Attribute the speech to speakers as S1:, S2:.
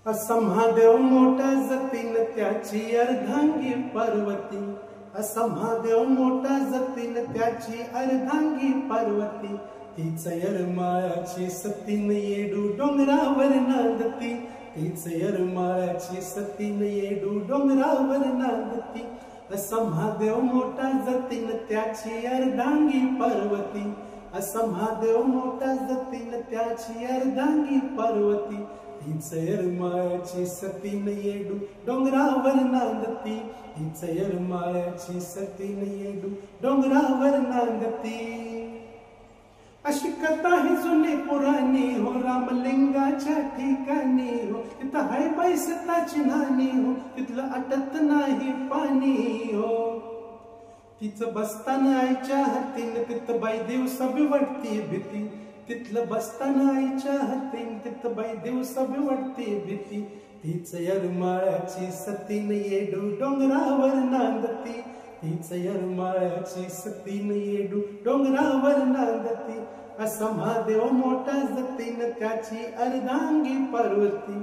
S1: असा महादेव मोठा जतीन त्याची अर्धांगी पार्वती। असा महादेव मोठा जतीन त्याची अर्धांगी पार्वती। तीच यरमाळ्याची सतीन येडू डोंगरावर नांदती। तीच यरमाळ्याची सतीन येडू डोंगरावर नांदती। असा महादेव मोठा जतीन त्याची अर्धांगी पार्वती। असा महादेव मोठा जतीन त्याची अर्धांगी पार्वती। तीच यरमाळ्याची सतीन येडू डोंगरावर नांदती। तीच यरमाळ्याची सतीन येडू डोंगरावर नांदती। अशी कथा ही जुनी पुराणी हो, रामलिंगाच्या ठिकाणी हो। तिथं हाय बाई सीताची नानी हो, तिथलं आटत नाही पाणी हो। तिचं बसताना आईच्या हातीन तिथं बाई दिवसा बी वाटती भीती। तिथलं बसताना आईच्या हातीन तिथं बाई दिवसा बी वाटती भीती। तीच यरमाळ्याची सतीन येडू डोंगरावर नांदती। तीच यरमाळ्याची सतीन येडू डोंगरावर नांदती। असा महादेव मोठा जतीन त्याची अर्धांगी पार्वती।